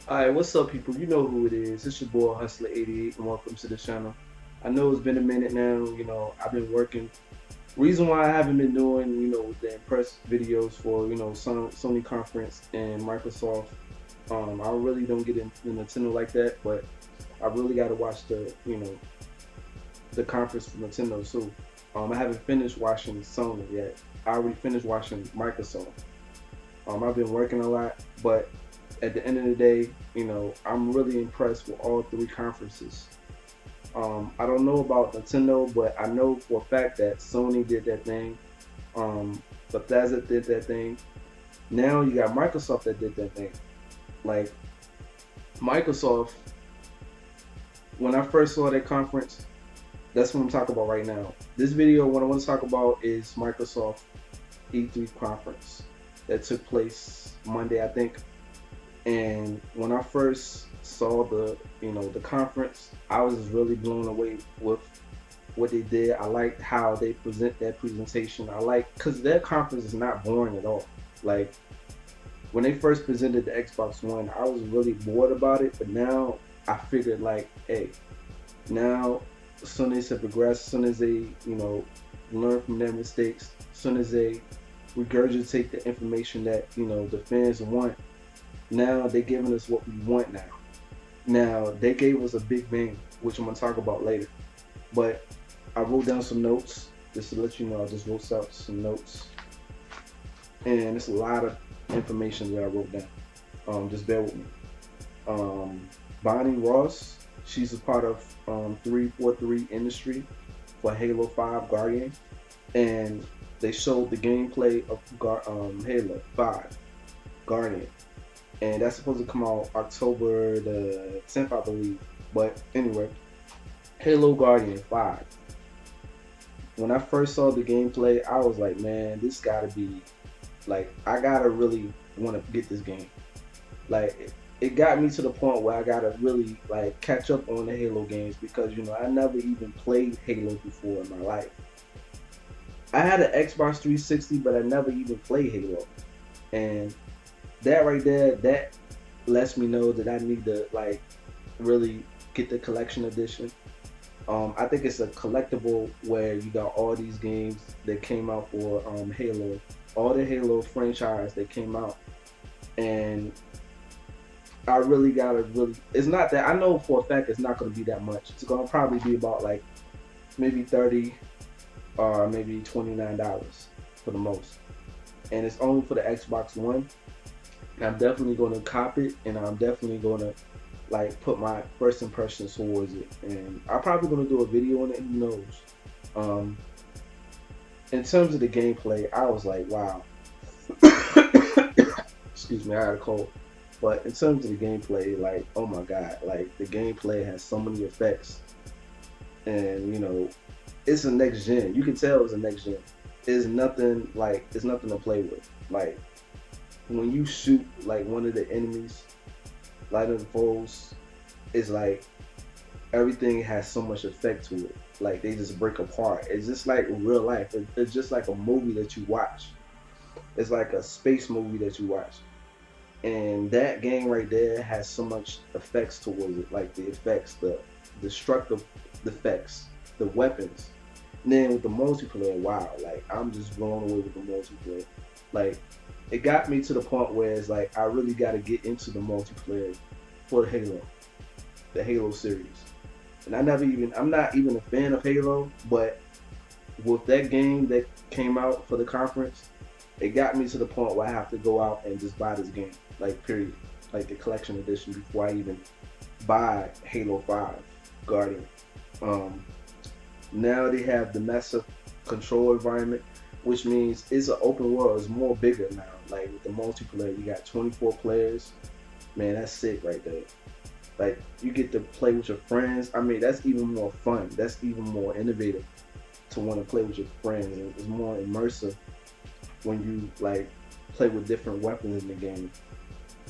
Alright, what's up, people? You know who it is. It's your boy Hustler88, and welcome to the channel. I know it's been a minute now. I've been working. Reason why I haven't been doing, the impress videos for, Sony conference and Microsoft. I really don't get into Nintendo like that, but I really got to watch the conference for Nintendo too. I haven't finished watching Sony yet. I already finished watching Microsoft. I've been working a lot, but at the end of the day, I'm really impressed with all three conferences. I don't know about Nintendo, but I know for a fact that Sony did that thing. Bethesda did that thing. Now you got Microsoft that did that thing. Like Microsoft, when I first saw that conference, that's what I'm talking about right now. This video, what I want to talk about is Microsoft E3 conference that took place Monday, I think. And when I first saw the conference, I was really blown away with what they did. I liked how they present that presentation. I like because their conference is not boring at all. Like when they first presented the Xbox One, I was really bored about it. But now I figured like, hey, now as soon as they progress, as soon as they learn from their mistakes, as soon as they regurgitate the information that the fans want, now they're giving us what we want now. Now they gave us a big bang, which I'm gonna talk about later. But I wrote down some notes just to let you know. I just wrote out some notes, and it's a lot of information that I wrote down. Just bear with me. Bonnie Ross, she's a part of 343 Industry for Halo 5 Guardian, and they showed the gameplay of Halo 5 Guardian, and that's supposed to come out October the 10th, I believe. But anyway, Halo Guardian 5. When I first saw the gameplay, I was like, man, this gotta be, like, I gotta really want to get this game. Like, it got me to the point where I gotta really, like, catch up on the Halo games because, I never even played Halo before in my life. I had an Xbox 360, but I never even played Halo. And that right there, that lets me know that I need to like really get the collection edition. I think it's a collectible where you got all these games that came out for Halo, all the Halo franchise that came out, and I really gotta really. It's not that I know for a fact it's not gonna be that much. It's gonna probably be about like maybe 30 or maybe $29 for the most, and it's only for the Xbox One. I'm definitely going to cop it, and I'm definitely going to like put my first impressions towards it, and I'm probably going to do a video on it. Who knows? Um, in terms of the gameplay, I was like, wow. Excuse me, I had a cold. But in terms of the gameplay, like, oh my god, like the gameplay has so many effects, and it's a next gen. You can tell it's a next gen. It's nothing to play with. Like when you shoot like one of the enemies, like of the foes, it's like everything has so much effect to it. Like they just break apart. It's just like real life. It's just like a movie that you watch. It's like a space movie that you watch. And that game right there has so much effects towards it. Like the effects, the destructive effects, the weapons. And then with the multiplayer, wow, like I'm just blown away with the multiplayer. Like it got me to the point where it's like I really got to get into the multiplayer for the Halo series. And I'm not even a fan of Halo, but with that game that came out for the conference, it got me to the point where I have to go out and just buy this game, like period, like the collection edition before I even buy Halo 5 Guardian. Um, Now they have the massive control environment, which means it's an open world. It's more bigger now. Like with the multiplayer, you got 24 players. Man, that's sick right there. Like you get to play with your friends. I mean, that's even more fun. That's even more innovative to want to play with your friends. And it's more immersive when you like play with different weapons in the game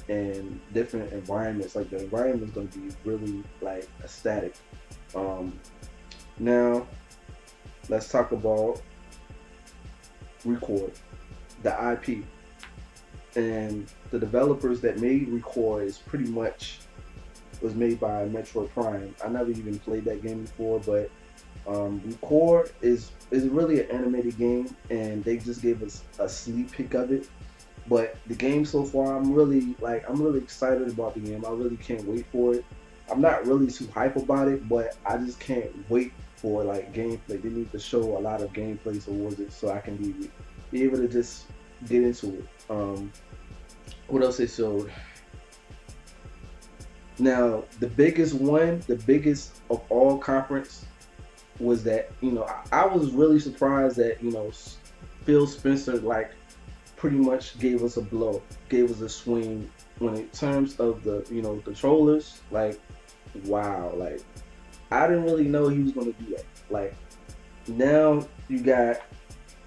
and different environments. Like the environment is going to be really like aesthetic. Um, Now let's talk about Record, the IP. and the developers that made Recore is pretty much was made by Metroid Prime. I never even played that game before, but Recore is really an animated game, and they just gave us a sneak peek of it. But the game so far, I'm really excited about the game. I really can't wait for it. I'm not really too hype about it, but I just can't wait for like gameplay. They need to show a lot of gameplay towards it so I can be able to just get into it. What else they showed? Now the biggest of all conference was that I was really surprised that Phil Spencer like pretty much gave us a blow, gave us a swing when in terms of the controllers. Like, wow, like I didn't really know he was gonna do that. Like, now you got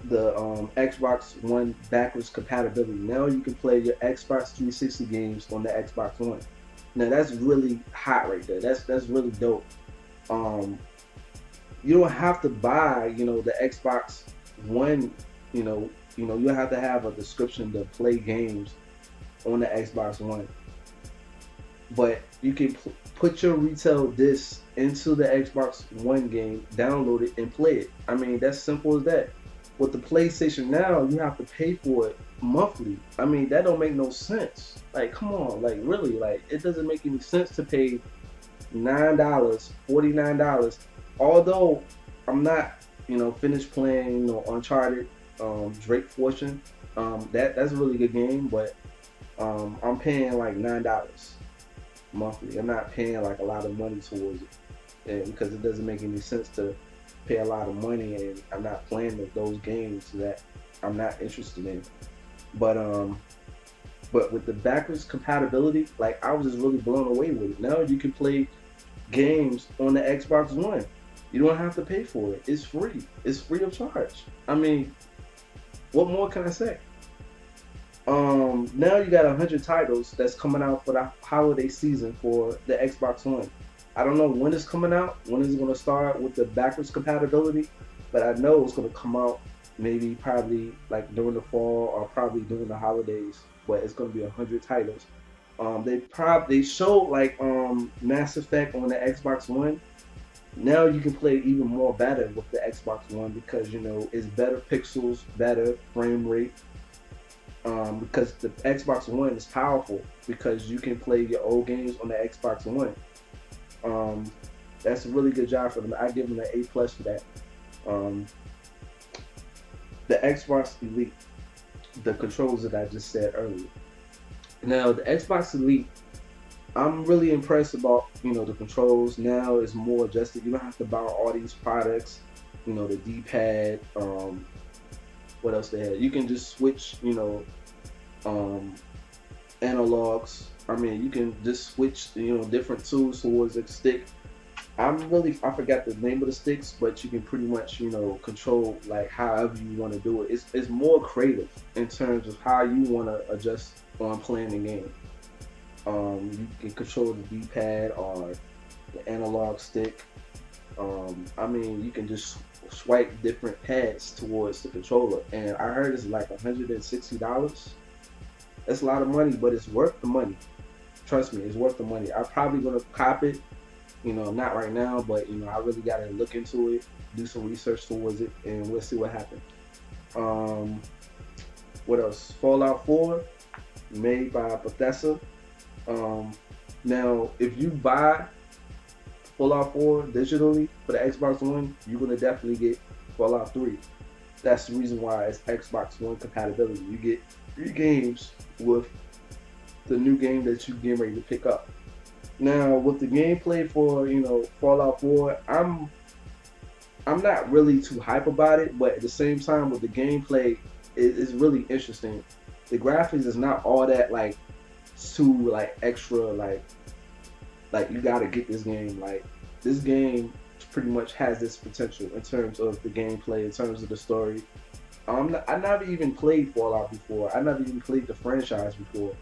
the Xbox One backwards compatibility. Now you can play your Xbox 360 games on the Xbox One. Now that's really hot right there. That's really dope. You don't have to buy the Xbox One. You don't have to have a description to play games on the Xbox One, but you can put your retail disc into the Xbox One game, download it, and play it. I mean, that's simple as that. With the PlayStation Now, you have to pay for it monthly. I mean, that don't make no sense. Like, come on, like really, like it doesn't make any sense to pay $9, $49. Although I'm not, finished playing, Uncharted, Drake Fortune. That's a really good game, but I'm paying like $9 monthly. I'm not paying like a lot of money towards it, and because it doesn't make any sense to pay a lot of money and I'm not playing those games that I'm not interested in. But with the backwards compatibility, like I was just really blown away with it. Now you can play games on the Xbox One. You don't have to pay for it. It's free. It's free of charge. I mean, what more can I say? Now you got 100 titles that's coming out for the holiday season for the Xbox One. I don't know when it's coming out, when it's going to start with the backwards compatibility, but I know it's going to come out probably like during the fall or probably during the holidays. But it's going to be 100 titles. They showed like Mass Effect on the Xbox One. Now you can play even more better with the Xbox One because it's better pixels, better frame rate. Because the Xbox One is powerful because you can play your old games on the Xbox One. That's a really good job for them. I give them an A+ for that. The Xbox Elite, the controls that I just said earlier. Now the Xbox Elite, I'm really impressed about the controls. Now it's more adjusted. You don't have to buy all these products. The D-pad. What else they had? You can just switch. Analogs. I mean, you can just switch different tools towards a stick. I forgot the name of the sticks, but you can pretty much control like however you want to do it. It's more creative in terms of how you want to adjust on playing the game. You can control the D-pad or the analog stick. I mean, you can just swipe different pads towards the controller, and I heard it's like $160. That's a lot of money, but it's worth the money. Trust me, it's worth the money. I'm probably gonna cop it. Not right now, but I really gotta look into it, do some research towards it, and we'll see what happens. What else? Fallout 4, made by Bethesda. Now, if you buy Fallout 4 digitally for the Xbox One, you're gonna definitely get Fallout 3. That's the reason why it's Xbox One compatibility. You get 3 games with the new game that you're getting ready to pick up. Now, with the gameplay for Fallout 4, I'm not really too hype about it, but at the same time, with the gameplay, it's really interesting. The graphics is not all that like too like extra like you gotta get this game. Like, this game pretty much has this potential in terms of the gameplay, in terms of the story. I never even played Fallout before. I never even played the franchise before,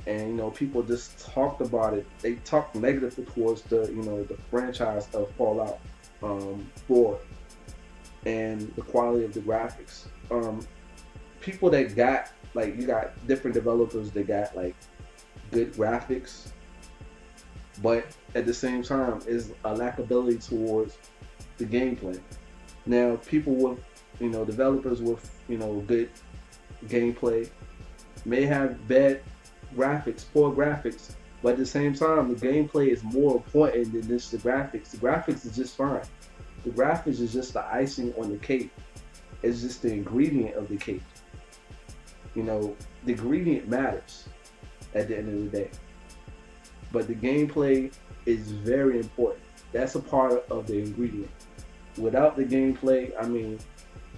and people just talked about it. They talked negatively towards the franchise of Fallout 4 and the quality of the graphics. people that got like you got different developers that got like good graphics, but at the same time is a lackability towards the gameplay. Now people with developers with good gameplay may have bad graphics, poor graphics, but at the same time the gameplay is more important than just the graphics. The graphics is just fine. The graphics is just the icing on the cake. It's just the ingredient of the cake. The ingredient matters at the end of the day. But the gameplay is very important. That's a part of the ingredient. Without the gameplay, I mean,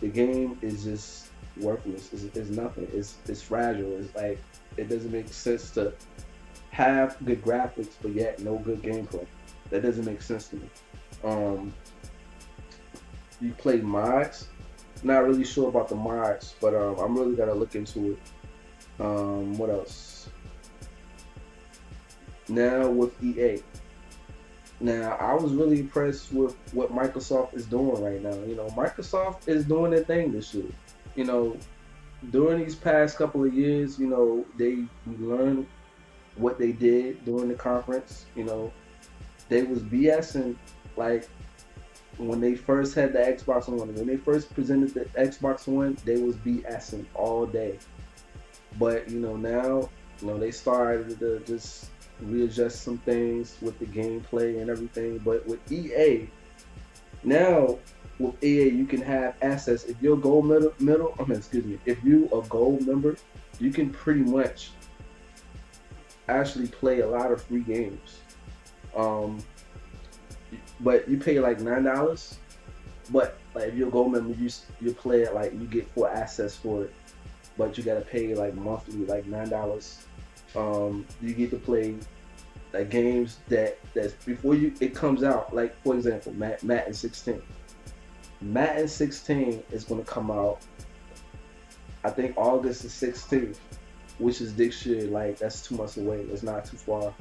the game is just worthless. It's nothing. It's fragile. It's like it doesn't make sense to have good graphics but yet no good gameplay. That doesn't make sense to me. You play mods. Not really sure about the mods, but I'm really gonna look into it. What else? Now with EA. Now I was really impressed with what Microsoft is doing right now. Microsoft is doing their thing this year. During these past couple of years, they learned what they did during the conference. They was BSing like when they first had the Xbox One. When they first presented the Xbox One, they was BSing all day. But now they started to just readjust some things with the gameplay and everything. But with EA, now with EA you can have access. If you're a gold if you a gold member, you can pretty much actually play a lot of free games. But you pay like $9. But like if you're a gold member, you play it like you get full access for it. But you gotta pay like monthly, like $9. You get to play like games that's before it comes out. Like for example, Madden 16. Madden 16 is gonna come out, I think August the 16th, which is this year. Like that's 2 months away. It's not too far.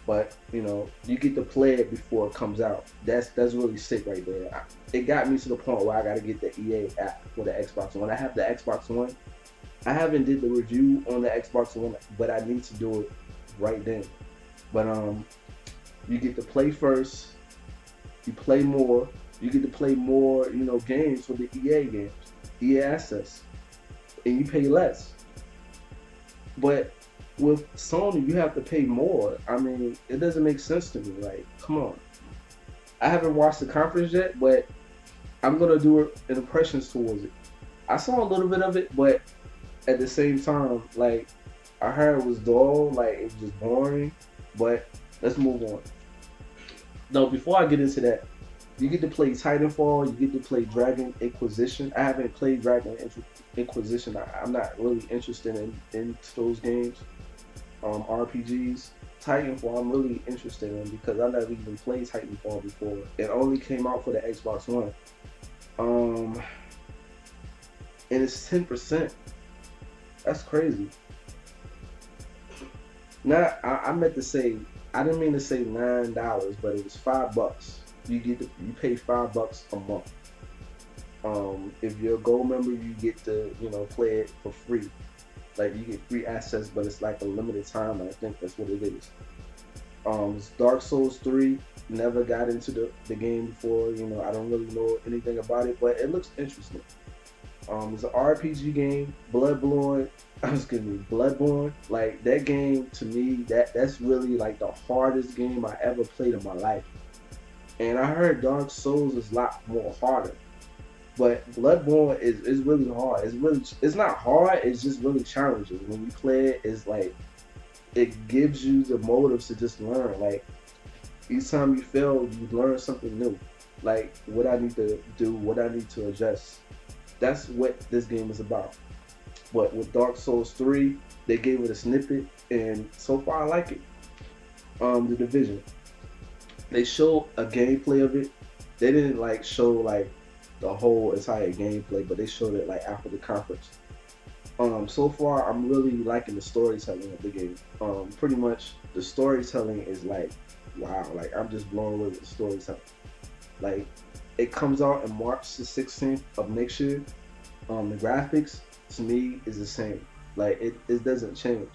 But you get to play it before it comes out. That's really sick right there. It got me to the point where I gotta get the EA app for the Xbox One. I have the Xbox One. I haven't did the review on the Xbox One, but I need to do it right then. But you get to play first. You play more. You get to play more, games for the EA games, EA access, and you pay less. But with Sony, you have to pay more. I mean, it doesn't make sense to me. Like, come on. I haven't watched the conference yet, but I'm gonna do an impressions towards it. I saw a little bit of it, but at the same time, like, I heard it was dull, like it was just boring. But let's move on. No, before I get into that, you get to play Titanfall. You get to play Dragon Inquisition. I haven't played Dragon Inquisition. I'm not really interested in those games, RPGs. Titanfall, I'm really interested in because I never even played Titanfall before. It only came out for the Xbox One. And it's 10%. That's crazy. Now I meant to say, I didn't mean to say $9, but it was $5. You pay $5 a month. If you're a gold member, you get to play it for free. Like you get free access, but it's like a limited time. I think that's what it is. Dark Souls 3. Never got into the game before. I don't really know anything about it, but it looks interesting. It's an RPG game. Bloodborne. Like that game to me, that's really like the hardest game I ever played in my life. And I heard Dark Souls is a lot more harder. But Bloodborne is really hard. It's not hard, it's just really challenging. When you play it, it's like it gives you the motives to just learn. Like each time you fail, you learn something new. Like what I need to do, what I need to adjust. That's what this game is about. But with Dark Souls 3, they gave it a snippet, and so far I like it. The Division. They showed a gameplay of it. They didn't like show like the whole entire gameplay, but they showed it like after the conference. So far I'm really liking the storytelling of the game. Pretty much the storytelling is like wow, like I'm just blown away with the storytelling. Like it comes out in March the 16th of next year. The graphics to me is the same. Like it doesn't change.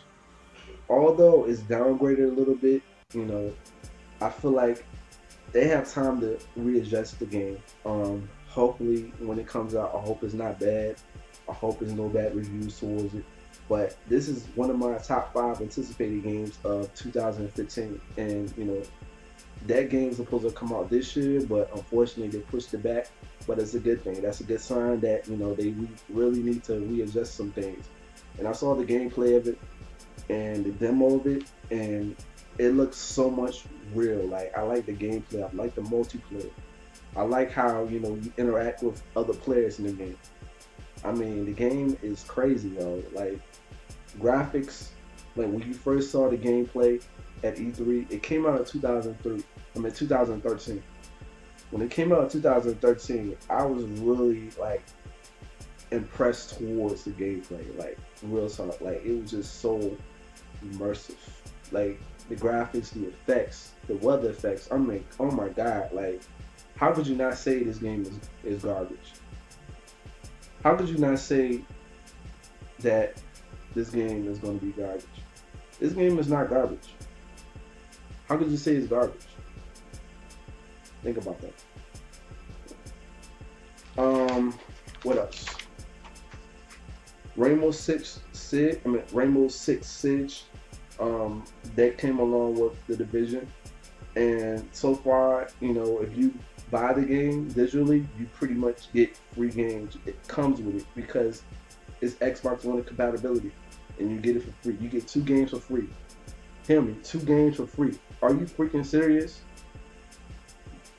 Although it's downgraded a little bit, you know, I feel like they have time to readjust the game. Hopefully when it comes out, I hope it's not bad. I hope there's no bad reviews towards it. But this is one of my top five anticipated games of 2015, and that game's supposed to come out this year, but unfortunately they pushed it back. But it's a good thing. That's a good sign that they really need to readjust some things. And I saw the gameplay of it and the demo of it, and it looks so much real. Like I like the gameplay. I like the multiplayer. I like how you interact with other players in the game. I mean, the game is crazy, though. Like graphics, like when you first saw the gameplay at E3, it came out in 2003. I mean 2013. When it came out in 2013, I was really like impressed towards the gameplay. Like real talk, like it was just so immersive. Like the graphics, the effects, the weather effects. I mean, oh my god! Like, how could you not say this game is garbage? How could you not say that this game is going to be garbage? This game is not garbage. How could you say it's garbage? Think about that. What else? Rainbow Six Siege. That came along with the Division, and so far, if you buy the game digitally, you pretty much get free games. It comes with it because it's Xbox One compatibility, and you get it for free. You get 2 games for free. Hear me, 2 games for free. Are you freaking serious?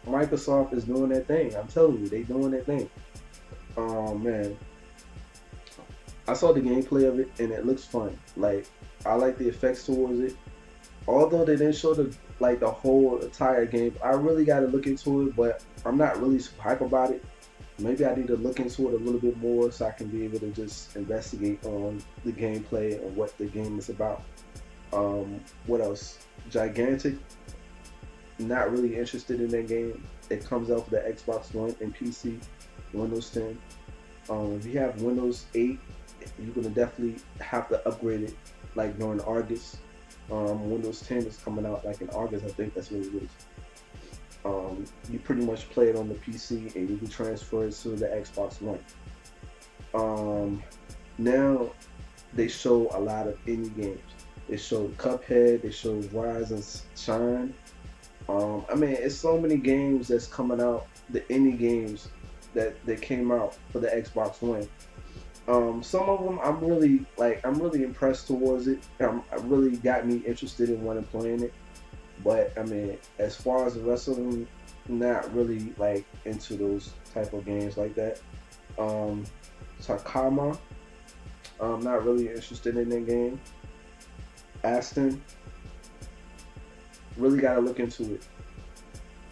Microsoft is doing that thing. I'm telling you, they doing that thing. Man, I saw the gameplay of it, and it looks fun. Like I like the effects towards it. Although they didn't show the whole entire game, I really got to look into it. But I'm not really super hype about it. Maybe I need to look into it a little bit more so I can be able to just investigate on the gameplay and what the game is about. What else? Gigantic. Not really interested in that game. It comes out for the Xbox One and PC, Windows 10. If you have Windows 8, you're gonna definitely have to upgrade it, like during August. Windows 10 is coming out like in August, I think that's what it is. You pretty much play it on the PC and you can transfer it to the Xbox One. Now they show a lot of indie games. They show Cuphead, they show Rise and Shine. I mean, it's so many games that's coming out, the indie games that came out for the Xbox One. Some of them I'm really impressed towards it. It really got me interested in wanting playing it. But I mean, as far as the rest of them, not really like into those type of games like that. Takama, I'm not really interested in that game. Aston, really gotta look into it.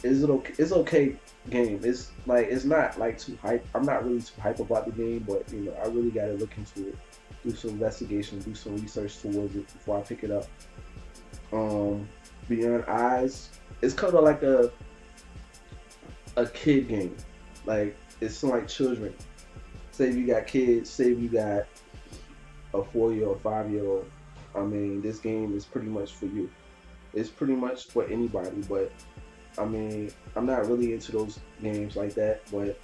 Is it okay? It's okay game. It's not like too hype. I'm not really too hype about the game, but I really gotta look into it, do some investigation, do some research towards it before I pick it up. Beyond Eyes, it's kind of like a kid game. Like it's like children. Say if you got kids, say if you got a 4-year-old, 5-year-old. I mean, this game is pretty much for you. It's pretty much for anybody, but I mean, I'm not really into those games like that, but it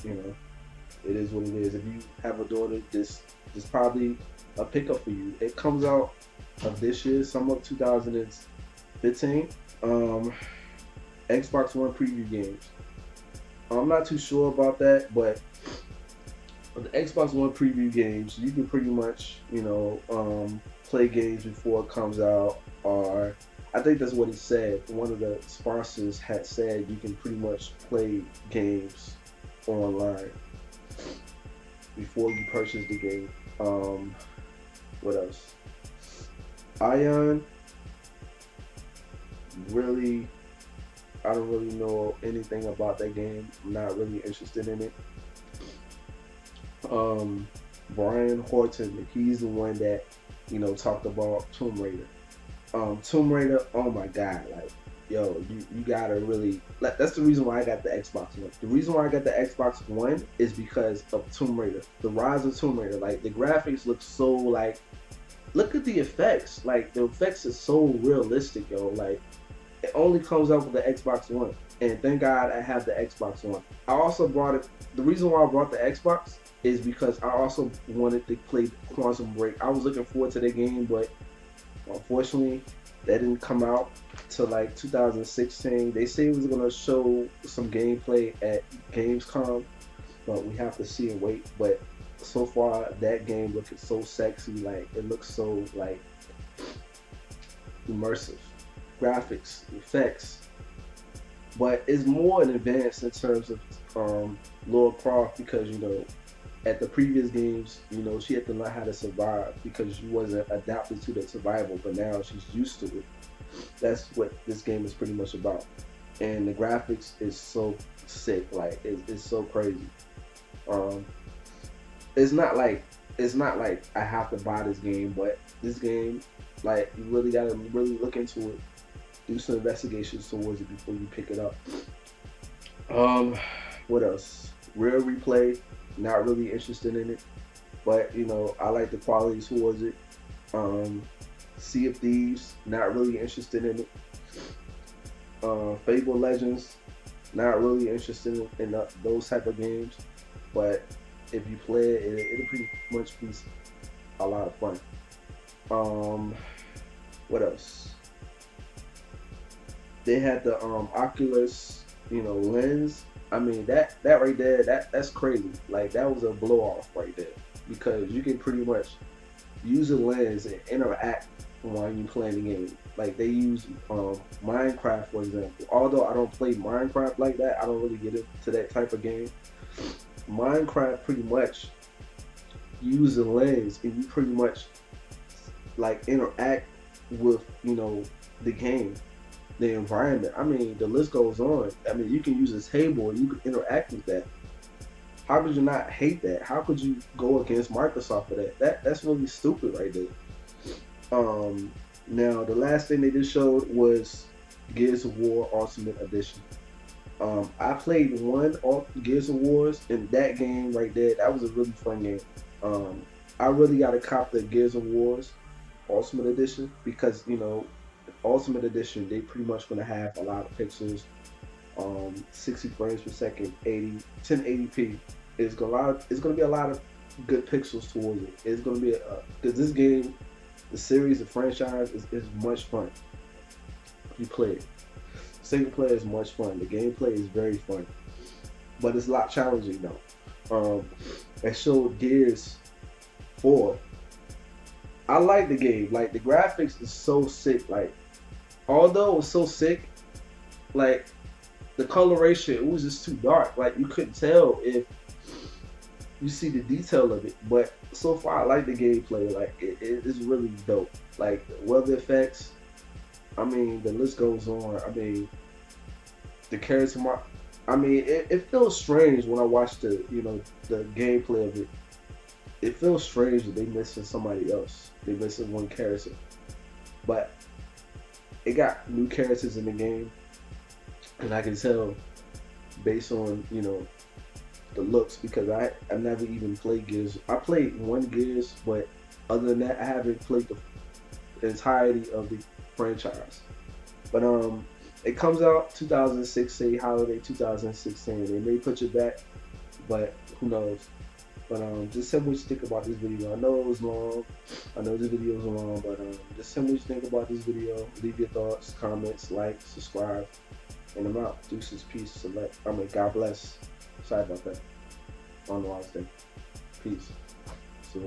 is what it is. If you have a daughter, this is probably a pickup for you. It comes out of this year, summer of 2015. Xbox One preview games. I'm not too sure about that, but with the Xbox One preview games, you can pretty much, play games before it comes out, or I think that's what he said. One of the sponsors had said you can pretty much play games online before you purchase the game. What else? Ion. Really, I don't really know anything about that game. I'm not really interested in it. Brian Horton, he's the one that talked about Tomb Raider. Tomb Raider, oh my god, like yo, you gotta really like. That's the reason why I got the Xbox One. The reason why I got the Xbox One is because of Tomb Raider, the Rise of Tomb Raider. Like the graphics look so like, look at the effects. Like the effects is so realistic, yo. Like it only comes out with the Xbox One, and thank God I have the Xbox One. I also brought it. The reason why I brought the Xbox is because I also wanted to play Quantum Break. I was looking forward to the game, but unfortunately, that didn't come out till like 2016. They say it was gonna show some gameplay at Gamescom, but we have to see and wait. But so far, that game looking so sexy. Like it looks so like immersive, graphics, effects. But it's more an advance in terms of Lara Croft because at the previous games, she had to learn how to survive because she wasn't adapted to the survival, but now she's used to it. That's what this game is pretty much about. And the graphics is so sick, like it's so crazy. Um, it's not like I have to buy this game, but this game, like you really gotta really look into it, do some investigations towards it before you pick it up. What else? Rare Replay, not really interested in it, but I like the quality towards it. Sea of Thieves, not really interested in it. Fable Legends, not really interested in those type of games, but if you play it, it'll pretty much be a lot of fun. What else? They had the Oculus, lens. I mean that right there, that's crazy. Like that was a blow off right there because you can pretty much use a lens and interact while you playing the game. Like they use Minecraft for example. Although I don't play Minecraft like that, I don't really get into that type of game. Minecraft pretty much use a lens and you pretty much like interact with the game, the environment. I mean, the list goes on. I mean, you can use a table and you can interact with that. How could you not hate that? How could you go against Microsoft for that? That's really stupid right there. Now the last thing they just showed was Gears of War Ultimate Edition. I played one Gears of Wars, and that game right there, that was a really fun game. I really got to cop the Gears of Wars Ultimate Edition because Ultimate Edition they pretty much gonna have a lot of pixels, 60 frames per second, 1080p. It's gonna be a lot of good pixels towards it. It's gonna be because this game, the series, the franchise is much fun. If you play it, single player is much fun. The gameplay is very fun, but it's a lot challenging though. They showed Gears 4. I like the game. Like the graphics is so sick. Like although it was so sick, like the coloration, it was just too dark. Like you couldn't tell if you see the detail of it. But so far, I like the gameplay. Like it is really dope. Like the weather effects. I mean, the list goes on. I mean, the character. I mean, it feels strange when I watch the the gameplay of it. It feels strange that they missing somebody else. They missing one character, but it got new characters in the game, and I can tell based on the looks because I never even played Gears. I played one Gears, but other than that, I haven't played the entirety of the franchise. But it comes out 2016, holiday 2016. They may put it back, but who knows? But just tell me what you think about this video. I know it was long. I know this video is long, but just tell me what you think about this video. Leave your thoughts, comments, like, subscribe, and I'm out. Deuces, peace, select. God bless. Sorry about that. On the last day. Peace. So.